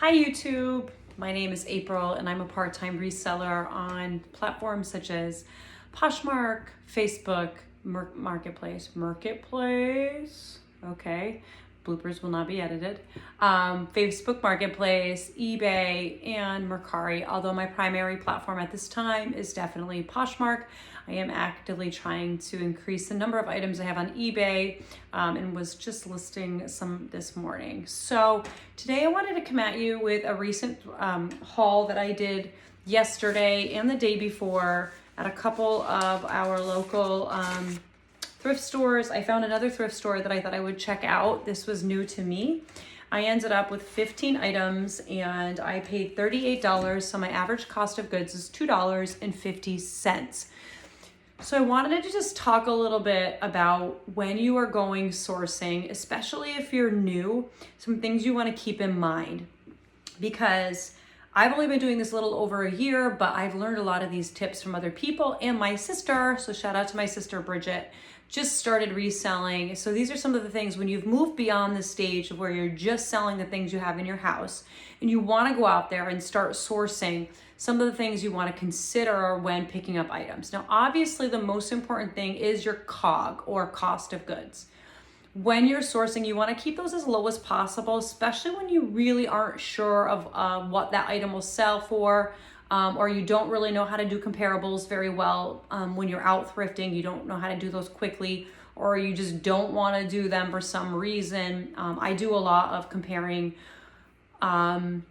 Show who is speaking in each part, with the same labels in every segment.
Speaker 1: Hi YouTube, my name is April and I'm a part-time reseller on platforms such as Poshmark, Facebook, Marketplace, okay, bloopers will not be edited, Facebook Marketplace, eBay, and Mercari, although my primary platform at this time is definitely Poshmark. I am actively trying to increase the number of items I have on eBay and was just listing some this morning. So today I wanted to come at you with a recent haul that I did yesterday and the day before at a couple of our local thrift stores. I found another thrift store that I thought I would check out. This was new to me. I ended up with 15 items and I paid $38, so my average cost of goods is $2.50. So I wanted to just talk a little bit about when you are going sourcing, especially if you're new, some things you want to keep in mind, because I've only been doing this a little over a year, but I've learned a lot of these tips from other people, and my sister, so shout out to my sister Bridget, just started reselling. So these are some of the things when you've moved beyond the stage of where you're just selling the things you have in your house and you want to go out there and start sourcing, some of the things you want to consider when picking up items. Now, obviously the most important thing is your COG, or cost of goods. When you're sourcing, you want to keep those as low as possible, especially when you really aren't sure of what that item will sell for, or you don't really know how to do comparables very well. When you're out thrifting, you don't know how to do those quickly, or you just don't want to do them for some reason. I do a lot of comparing on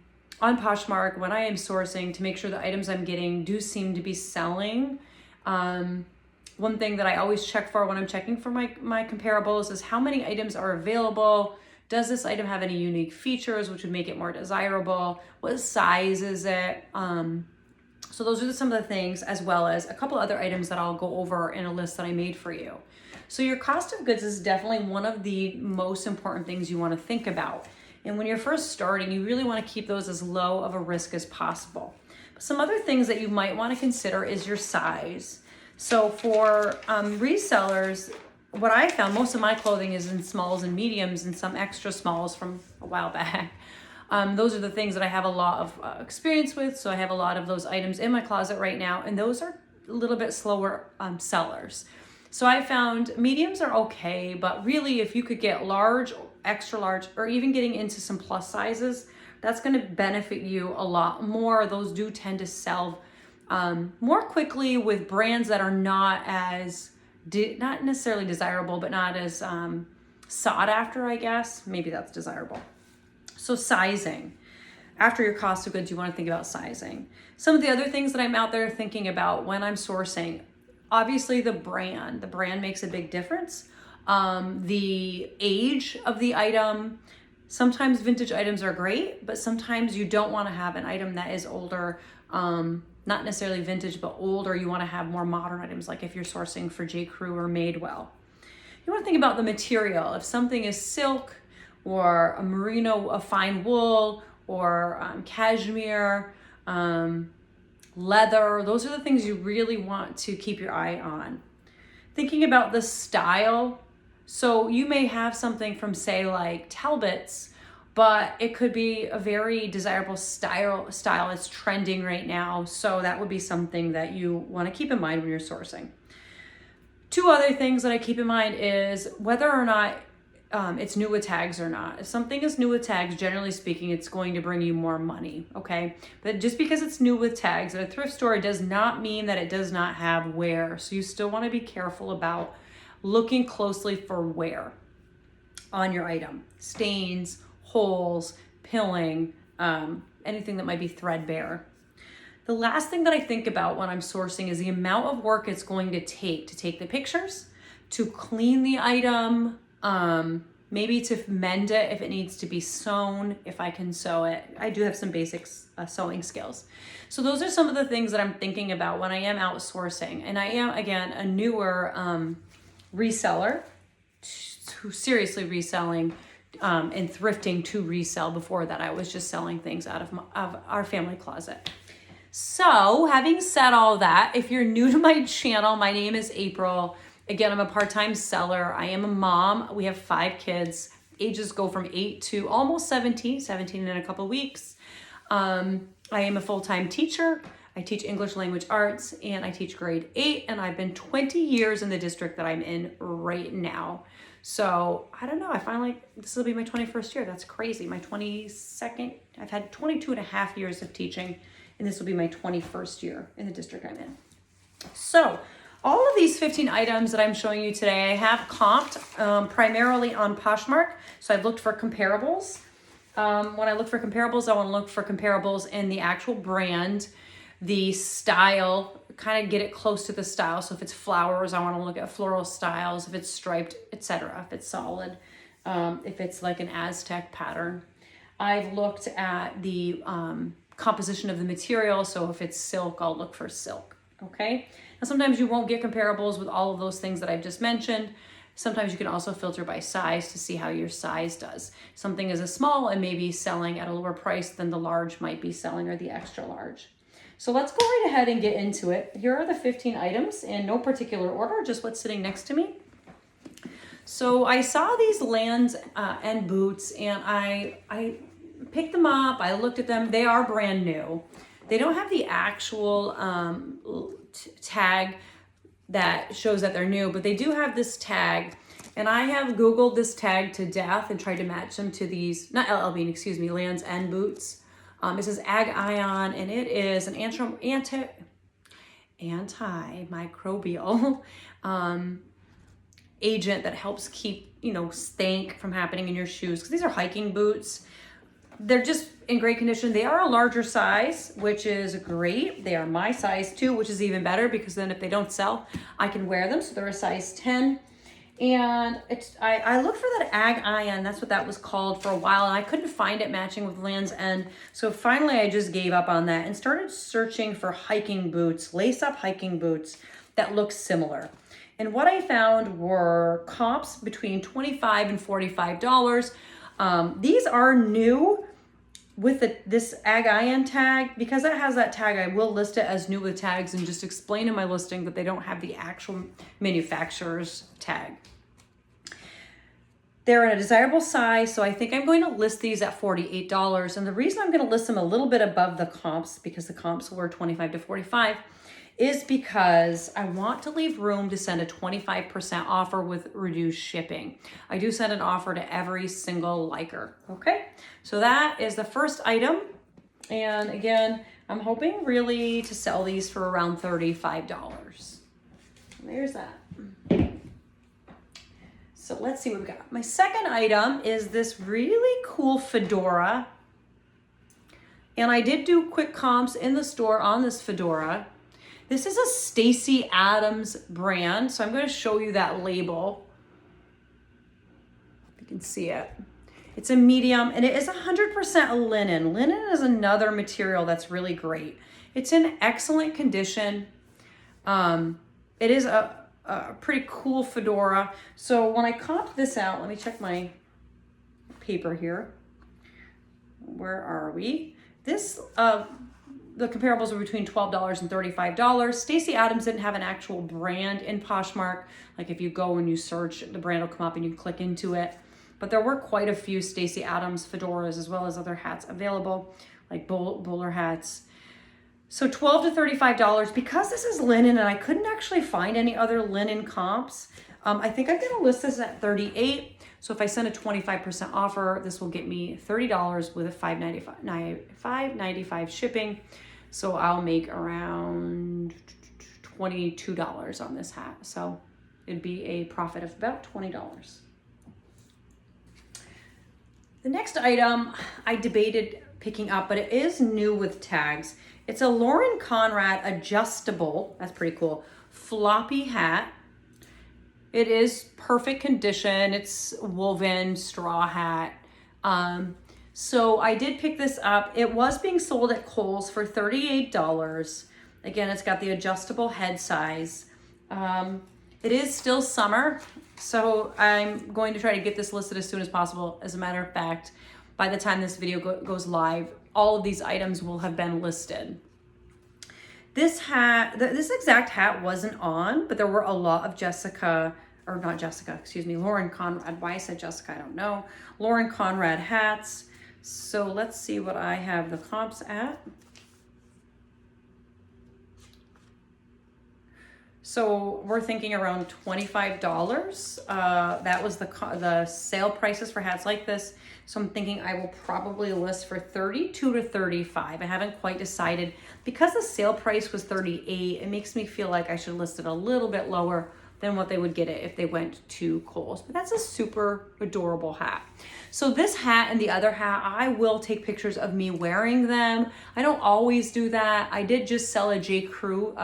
Speaker 1: Poshmark when I am sourcing to make sure the items I'm getting do seem to be selling. One thing that I always check for when I'm checking for my comparables is how many items are available. Does this item have any unique features which would make it more desirable? What size is it? So those are some of the things, as well as a couple other items that I'll go over in a list that I made for you. So your cost of goods is definitely one of the most important things you want to think about. And when you're first starting, you really want to keep those as low of a risk as possible. Some other things that you might want to consider is your size. So for resellers, what I found, most of my clothing is in smalls and mediums and some extra smalls from a while back. Those are the things that I have a lot of experience with. So I have a lot of those items in my closet right now, and those are a little bit slower sellers. So I found mediums are okay, but really if you could get large, extra large, or even getting into some plus sizes, that's going to benefit you a lot more. Those do tend to sell more quickly with brands that are not as, not necessarily desirable, but not as sought after, I guess. Maybe that's desirable. So sizing. After your cost of goods, you want to think about sizing. Some of the other things that I'm out there thinking about when I'm sourcing, obviously the brand makes a big difference. The age of the item. Sometimes vintage items are great, but sometimes you don't want to have an item that is older, not necessarily vintage, but older. You want to have more modern items, like if you're sourcing for J. Crew or Madewell. You want to think about the material. If something is silk or a merino, a fine wool, or cashmere, leather, those are the things you really want to keep your eye on. Thinking about the style. So you may have something from, say, like Talbot's, but it could be a very desirable style. It's trending right now. So that would be something that you want to keep in mind when you're sourcing. Two other things that I keep in mind is whether or not it's new with tags or not. If something is new with tags, generally speaking, it's going to bring you more money, okay? But just because it's new with tags at a thrift store does not mean that it does not have wear. So you still want to be careful about looking closely for wear on your item. Stains, holes, pilling, anything that might be threadbare. The last thing that I think about when I'm sourcing is the amount of work it's going to take the pictures, to clean the item, maybe to mend it if it needs to be sewn, if I can sew it. I do have some basic sewing skills. So those are some of the things that I'm thinking about when I am outsourcing. And I am, again, a newer reseller, to seriously reselling and thrifting to resell. Before that, I was just selling things out of our family closet. So having said all that, if you're new to my channel, my name is April. Again, I'm a part-time seller. I am a mom. We have 5 kids, Ages go from 8 to almost 17 in a couple weeks. I am a full-time teacher. I teach English language arts and I teach grade 8, and I've been 20 years in the district that I'm in right now. So I don't know, I find like this will be my 21st year. That's crazy. My 22nd, I've had 22 and a half years of teaching, and this will be my 21st year in the district I'm in. So all of these 15 items that I'm showing you today, I have comped primarily on Poshmark. So I've looked for comparables. When I look for comparables, I want to look for comparables in the actual brand, the style, kind of get it close to the style. So if it's flowers, I want to look at floral styles. If it's striped, etc. If it's solid, if it's like an Aztec pattern. I've looked at the composition of the material. So if it's silk, I'll look for silk. Okay. Now sometimes you won't get comparables with all of those things that I've just mentioned. Sometimes you can also filter by size to see how your size does. Something is a small and maybe selling at a lower price than the large might be selling, or the extra large. So let's go right ahead and get into it. Here are the 15 items in no particular order, just what's sitting next to me. So I saw these Lands End boots, and I picked them up. I looked at them. They are brand new. They don't have the actual tag that shows that they're new, but they do have this tag. And I have Googled this tag to death and tried to match them to these, not LL Bean, excuse me, Lands End boots. It says Ag Ion, and it is an antimicrobial agent that helps keep, stank from happening in your shoes. Because these are hiking boots. They're just in great condition. They are a larger size, which is great. They are my size too, which is even better, because then if they don't sell, I can wear them. So they're a size 10. And I looked for that Ag Ion, that's what that was called, for a while, and I couldn't find it matching with Lands End. So finally I just gave up on that and started searching for hiking boots, lace-up hiking boots that look similar. And what I found were comps between $25 and $45. These are new with this Ag Ion tag. Because it has that tag, I will list it as new with tags and just explain in my listing that they don't have the actual manufacturer's tag. They're in a desirable size, so I think I'm going to list these at $48. And the reason I'm going to list them a little bit above the comps, because the comps were $25 to $45, is because I want to leave room to send a 25% offer with reduced shipping. I do send an offer to every single liker, okay? So that is the first item. And again, I'm hoping really to sell these for around $35. There's that. So let's see what we got. My second item is this really cool fedora. And I did do quick comps in the store on this fedora. This is a Stacey Adams brand, so I'm going to show you that label. If you can see it. It's a medium, and it is 100% linen. Linen is another material that's really great. It's in excellent condition. It is a pretty cool fedora. So when I comped this out, let me check my paper here. Where are we? This, the comparables are between $12 and $35. Stacey Adams didn't have an actual brand in Poshmark. Like if you go and you search, the brand will come up and you click into it. But there were quite a few Stacey Adams fedoras as well as other hats available, like bowler hats. So $12 to $35. Because this is linen and I couldn't actually find any other linen comps, I think I'm gonna list this at $38. So if I send a 25% offer, this will get me $30 with a $5.95 shipping. So I'll make around $22 on this hat. So it'd be a profit of about $20. The next item I debated picking up, but it is new with tags. It's a Lauren Conrad adjustable, that's pretty cool, floppy hat. It is perfect condition. It's woven straw hat. So I did pick this up. It was being sold at Kohl's for $38. Again, it's got the adjustable head size. It is still summer, so I'm going to try to get this listed as soon as possible. As a matter of fact, by the time this video goes live, all of these items will have been listed. This hat, this exact hat wasn't on, but there were a lot of Jessica or not Jessica, excuse me, Lauren Conrad. Why I said Jessica, I don't know. Lauren Conrad hats. So let's see what I have the comps at. So we're thinking around $25. That was the sale prices for hats like this. So I'm thinking I will probably list for 32 to 35. I haven't quite decided. Because the sale price was 38, it makes me feel like I should list it a little bit lower than what they would get it if they went to Kohl's. But that's a super adorable hat. So this hat and the other hat, I will take pictures of me wearing them. I don't always do that. I did just sell a J. Crew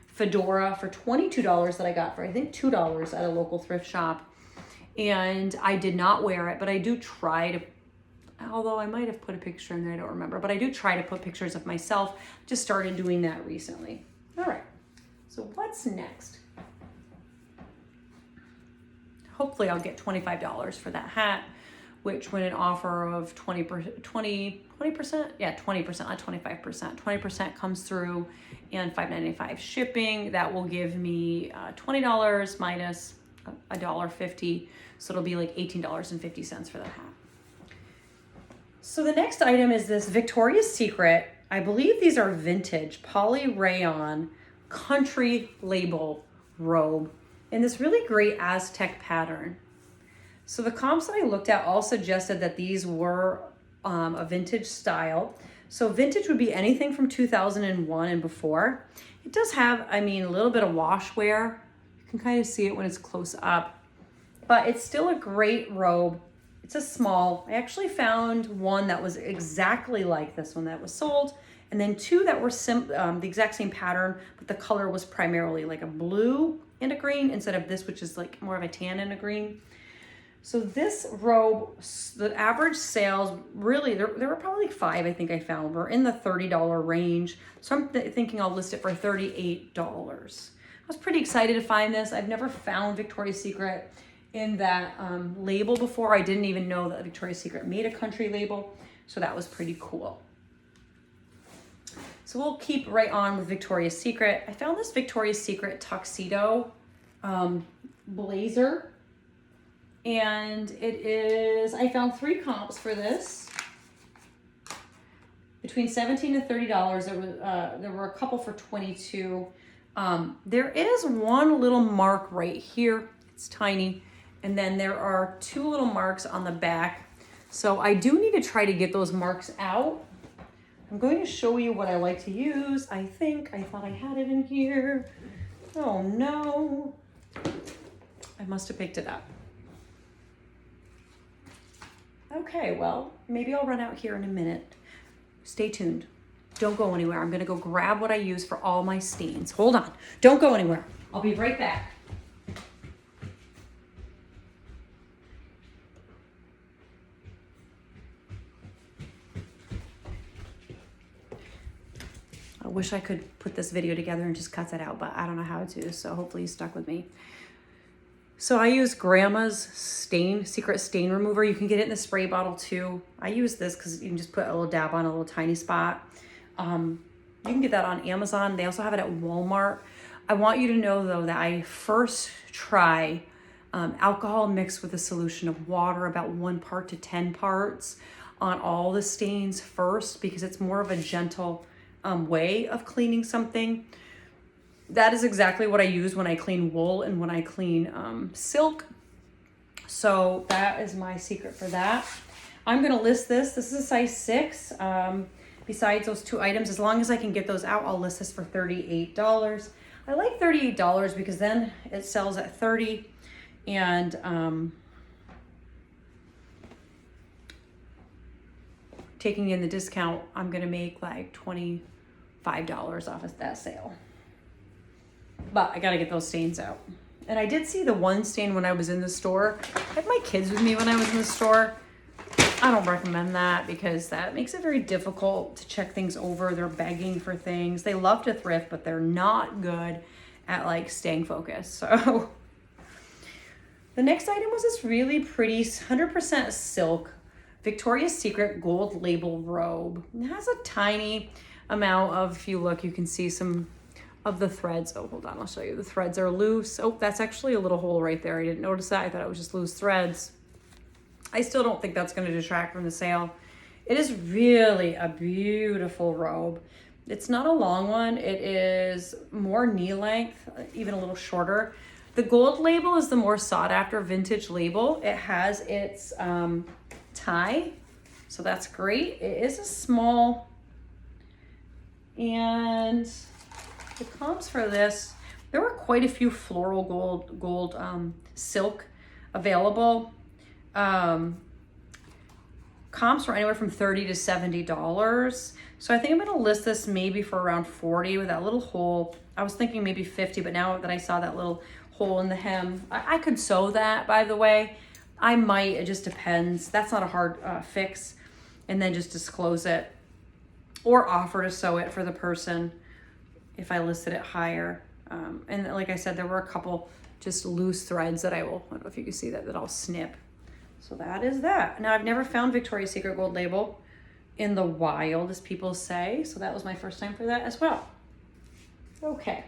Speaker 1: Fedora for $22 that I got for, I think, $2 at a local thrift shop. And I did not wear it, but I do try to, although I might have put a picture in there, I don't remember, but I do try to put pictures of myself. Just started doing that recently. All right, so what's next? Hopefully I'll get $25 for that hat, which when an offer of 20%, yeah, 20%, not 25%, 20% comes through and $5.95 shipping, that will give me $20 minus $1.50. So it'll be like $18.50 for that hat. So the next item is this Victoria's Secret. I believe these are vintage poly rayon country label robe in this really great Aztec pattern. So the comps that I looked at all suggested that these were a vintage style. So vintage would be anything from 2001 and before. It does have, I mean, a little bit of wash wear. You can kind of see it when it's close up, but it's still a great robe. It's a small. I actually found one that was exactly like this one that was sold, and then two that were the exact same pattern, but the color was primarily like a blue and a green instead of this, which is like more of a tan and a green. So this robe, the average sales, really, there were probably like 5, I think I found, were in the $30 range. So I'm thinking I'll list it for $38. I was pretty excited to find this. I've never found Victoria's Secret in that label before. I didn't even know that Victoria's Secret made a country label. So that was pretty cool. So we'll keep right on with Victoria's Secret. I found this Victoria's Secret tuxedo blazer. And it is, I found 3 comps for this. Between $17 and $30. There were a couple for $22. There is one little mark right here. It's tiny. And then there are 2 little marks on the back. So I do need to try to get those marks out. I'm going to show you what I like to use. I thought I had it in here. Oh no. I must have picked it up. Okay, well, maybe I'll run out here in a minute. Stay tuned. Don't go anywhere. I'm gonna go grab what I use for all my stains. Hold on, don't go anywhere. I'll be right back. I wish I could put this video together and just cut that out, but I don't know how to, so hopefully you stuck with me. So I use Grandma's secret stain remover. You can get it in the spray bottle too. I use this because you can just put a little dab on a little tiny spot. You can get that on Amazon. They also have it at Walmart. I want you to know though that I first try alcohol mixed with a solution of water, about 1 part to 10 parts on all the stains first, because it's more of a gentle way of cleaning something. That is exactly what I use when I clean wool and when I clean silk. So that is my secret for that. I'm gonna list this. This is a size 6. Besides those 2 items, as long as I can get those out, I'll list this for $38. I like $38 because then it sells at $30, and taking in the discount, I'm gonna make like $25 off of that sale. But I gotta get those stains out. And I did see the one stain when I was in the store. I had my kids with me when I was in the store. I don't recommend that because that makes it very difficult to check things over. They're begging for things. They love to thrift, but they're not good at like staying focused. So the next item was this really pretty 100% silk Victoria's Secret gold label robe. It has a tiny amount of, if you look, you can see some of the threads. Oh, hold on, I'll show you. The threads are loose. Oh, that's actually a little hole right there. I didn't notice that. I thought it was just loose threads. I still don't think that's going to detract from the sale. It is really a beautiful robe. It's not a long one. It is more knee length, even a little shorter. The gold label is the more sought after vintage label. It has its tie, so that's great. It is a small, and the comps for this, there were quite a few floral gold silk available. Comps were anywhere from $30 to $70. So I think I'm gonna list this maybe for around 40 with that little hole. I was thinking maybe 50, but now that I saw that little hole in the hem, I could sew that, by the way. I might, it just depends. That's not a hard fix. And then just disclose it or offer to sew it for the person if I listed it higher. And like I said, there were a couple just loose threads that I don't know if you can see that I'll snip. So that is that. Now, I've never found Victoria's Secret gold label in the wild, as people say. So that was my first time for that as well. Okay.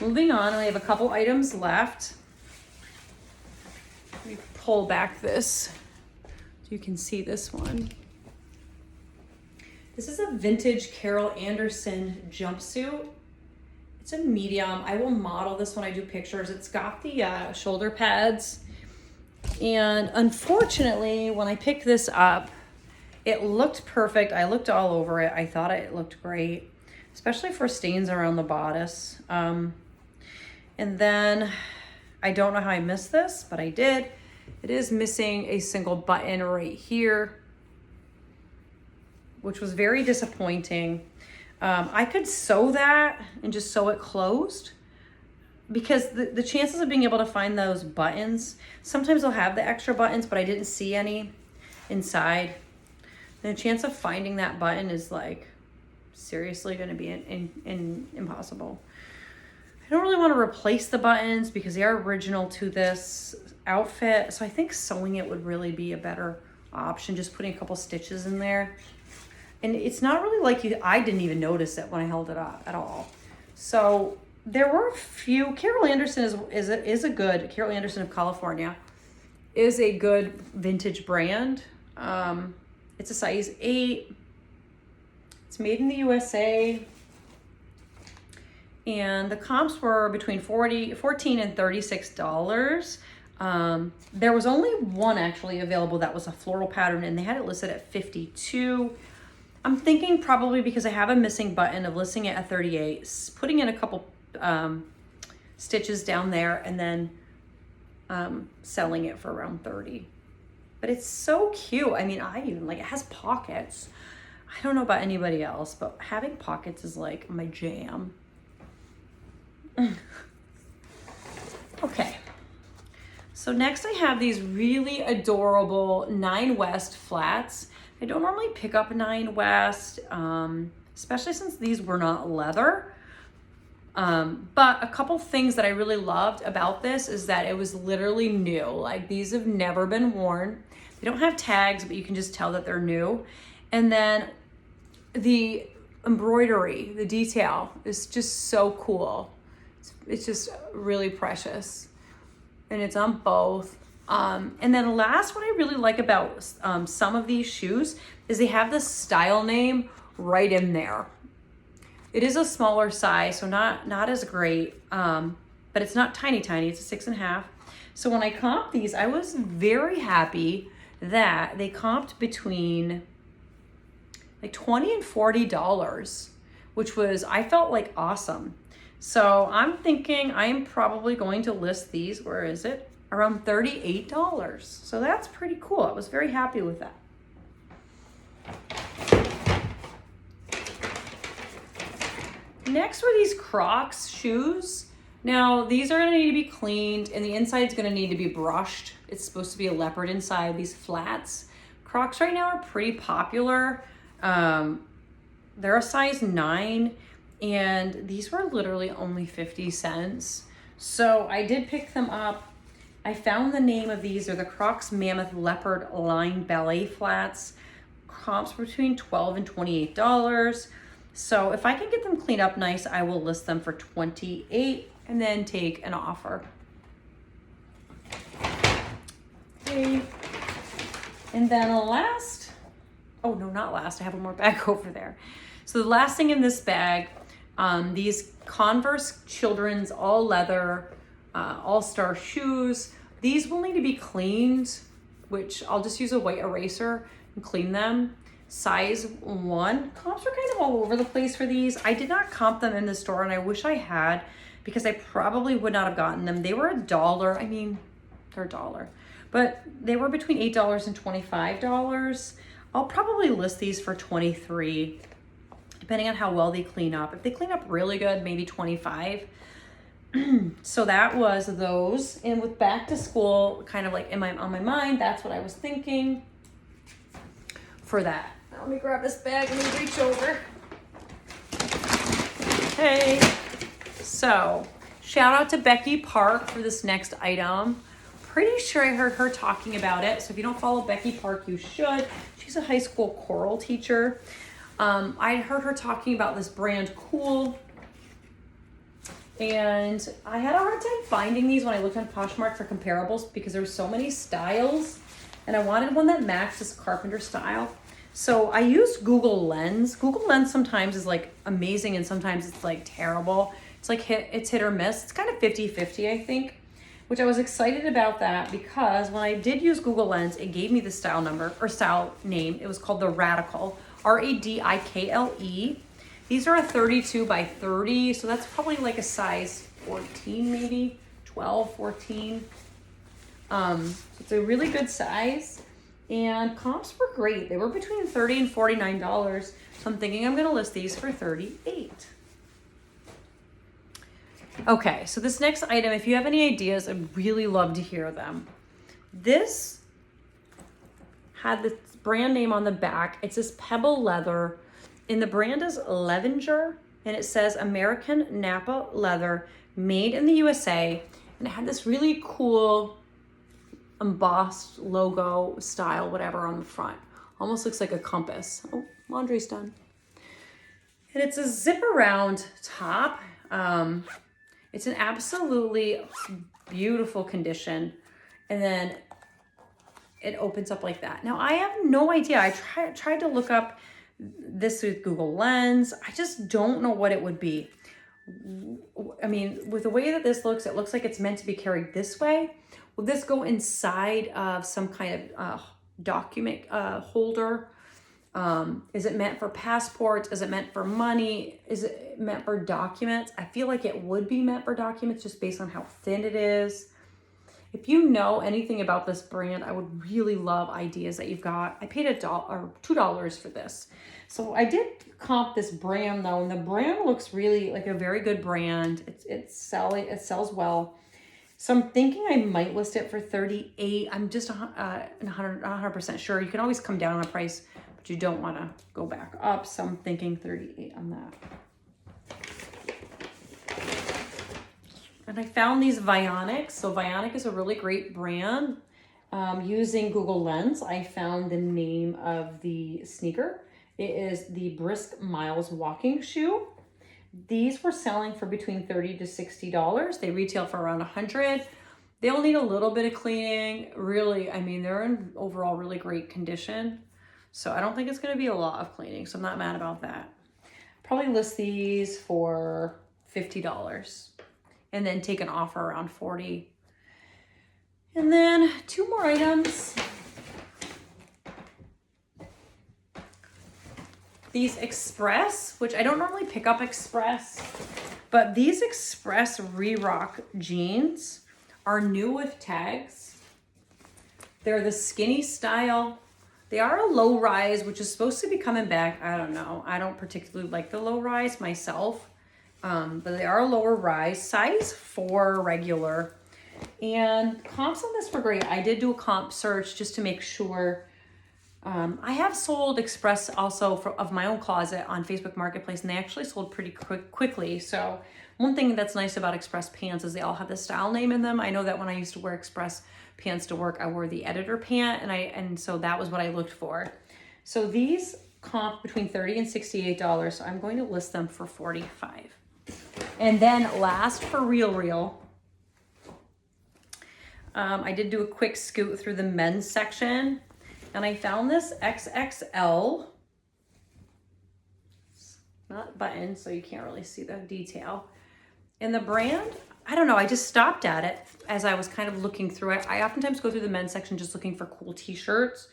Speaker 1: Moving on, we have a couple items left. Let me pull back this so you can see this one. This is a vintage Carol Anderson jumpsuit. It's a medium. I will model this when I do pictures. It's got the shoulder pads. And unfortunately, when I picked this up, it looked perfect. I looked all over it. I thought it looked great, especially for stains around the bodice. And then I don't know how I missed this, but I did. It is missing a single button right here, which was very disappointing. I could sew that and just sew it closed, because the chances of being able to find those buttons, sometimes they'll have the extra buttons, but I didn't see any inside. And the chance of finding that button is like seriously going to be impossible. I don't really want to replace the buttons because they are original to this outfit. So I think sewing it would really be a better option, just putting a couple stitches in there. And it's not really like I didn't even notice it when I held it up at all. So there were a few. Carol Anderson is a good, Carol Anderson of California is a good vintage brand. It's a size 8. It's made in the USA. And the comps were between $14 and $36. There was only one actually available that was a floral pattern, and they had it listed at $52. I'm thinking probably because I have a missing button of listing it at $38, putting in a couple stitches down there, and then selling it for around $30. But it's so cute. I mean, I even like it. Has pockets. I don't know about anybody else, but having pockets is like my jam. Okay. So next I have these really adorable 9 West flats. I don't normally pick up 9 West, especially since these were not leather. But a couple things that I really loved about this is that it was literally new. Like, these have never been worn. They don't have tags, but you can just tell that they're new. And then the embroidery, the detail is just so cool. It's just really precious. And it's on both. And then last, what I really like about some of these shoes is they have the style name right in there. It is a smaller size, so not as great, but it's not tiny. It's a 6.5. So when I comped these, I was very happy that they comped between like $20 and $40, which was, I felt like awesome. So I'm thinking I am probably going to list these, where is it? Around $38. So that's pretty cool. I was very happy with that. Next were these Crocs shoes. Now, these are gonna need to be cleaned, and the inside's gonna need to be brushed. It's supposed to be a leopard inside, these flats. Crocs right now are pretty popular. They're a size 9, and these were literally only 50 cents. So I did pick them up. I found the name of these. They're the Crocs Mammoth Leopard Line Ballet Flats. Comps between $12 and $28. So if I can get them cleaned up nice, I will list them for $28 and then take an offer. Okay. And then last, oh no, not last, I have one more bag over there. So the last thing in this bag, these Converse children's all leather, all-star shoes. These will need to be cleaned, which I'll just use a white eraser and clean them. Size 1. Comps are kind of all over the place for these. I did not comp them in the store, and I wish I had, because I probably would not have gotten them. They were $1. I mean, they're $1, but they were between $8 and $25. I'll probably list these for $23, depending on how well they clean up. If they clean up really good, maybe $25. So that was those. And with back to school kind of like on my mind, that's what I was thinking for that. Now let me grab this bag and reach over. Okay, so shout out to Becky Park for this next item. Pretty sure I heard her talking about it. So if you don't follow Becky Park, you should. She's a high school choral teacher. I heard her talking about this brand Cool. And I had a hard time finding these when I looked on Poshmark for comparables because there were so many styles and I wanted one that matched this carpenter style. So I used Google Lens. Google Lens sometimes is like amazing and sometimes it's like terrible. It's like it's hit or miss. It's kind of 50-50, I think, which I was excited about that because when I did use Google Lens, it gave me the style number or style name. It was called the Radical, R-A-D-I-K-L-E. These are a 32 by 30, so that's probably like a size 14 maybe, 12, 14. So it's a really good size, and comps were great. They were between $30 and $49, so I'm thinking I'm gonna list these for $38. Okay, so this next item, if you have any ideas, I'd really love to hear them. This had this brand name on the back. It's this pebble leather. And the brand is Levenger, and it says American Napa leather, made in the USA. And it had this really cool embossed logo style, whatever, on the front. Almost looks like a compass. Oh, laundry's done. And it's a zip around top. It's an absolutely beautiful condition. And then it opens up like that. Now, I have no idea. I tried to look up this with Google Lens. I just don't know what it would be. I mean, with the way that this looks, it looks like it's meant to be carried this way. Will this go inside of some kind of document holder? Is it meant for passports? Is it meant for money? Is it meant for documents? I feel like it would be meant for documents just based on how thin it is. If you know anything about this brand, I would really love ideas that you've got. I paid $2 for this. So I did comp this brand though, and the brand looks really like a very good brand. It sells well. So I'm thinking I might list it for $38. I'm just 100% sure. You can always come down on a price, but you don't want to go back up. So I'm thinking $38 on that. And I found these Vionics. So Vionic is a really great brand. Using Google Lens, I found the name of the sneaker. It is the Brisk Miles walking shoe. These were selling for between $30 to $60. They retail for around $100. They'll need a little bit of cleaning. Really, I mean, they're in overall really great condition. So I don't think it's gonna be a lot of cleaning. So I'm not mad about that. Probably list these for $50. And then take an offer around $40. And then 2 more items. These Express, which I don't normally pick up Express, but these Express Re-Rock jeans are new with tags. They're the skinny style. They are a low rise, which is supposed to be coming back. I don't know. I don't particularly like the low rise myself. But they are a lower rise, size 4 regular, and comps on this were great. I did do a comp search just to make sure. I have sold Express also of my own closet on Facebook Marketplace, and they actually sold pretty quickly. So one thing that's nice about Express pants is they all have the style name in them. I know that when I used to wear Express pants to work, I wore the editor pant, and so that was what I looked for. So these comp between $30 and $68, so I'm going to list them for $45. And then last for real, I did do a quick scoot through the men's section, and I found this XXL. It's not buttoned, so you can't really see the detail. And the brand, I don't know, I just stopped at it as I was kind of looking through it. I oftentimes go through the men's section just looking for cool t-shirts.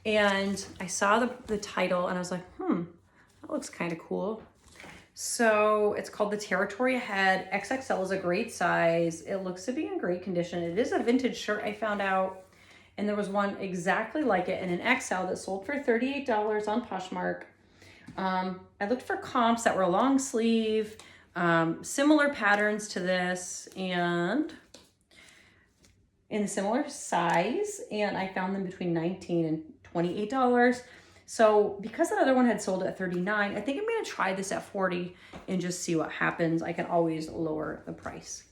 Speaker 1: And I saw the title and I was like, that looks kind of cool. So it's called the Territory Ahead. XXL is a great size. It looks to be in great condition. It is a vintage shirt, I found out. And there was one exactly like it in an XL that sold for $38 on Poshmark. I looked for comps that were long sleeve, similar patterns to this, and in a similar size. And I found them between $19 and $28. So because that other one had sold at $39, I think I'm gonna try this at $40 and just see what happens. I can always lower the price.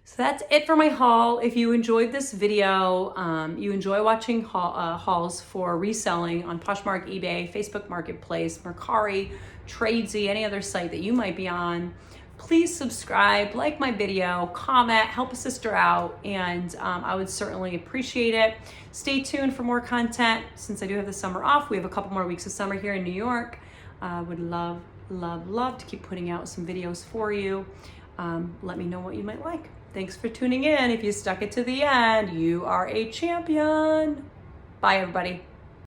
Speaker 1: So that's it for my haul. If you enjoyed this video, you enjoy watching hauls for reselling on Poshmark, eBay, Facebook Marketplace, Mercari, Tradesy, any other site that you might be on, please subscribe, like my video, comment, help a sister out, and I would certainly appreciate it. Stay tuned for more content. Since I do have the summer off, we have a couple more weeks of summer here in New York. Would love to keep putting out some videos for you. Let me know what you might like. Thanks for tuning in. If you stuck it to the end, you are a champion. Bye, everybody.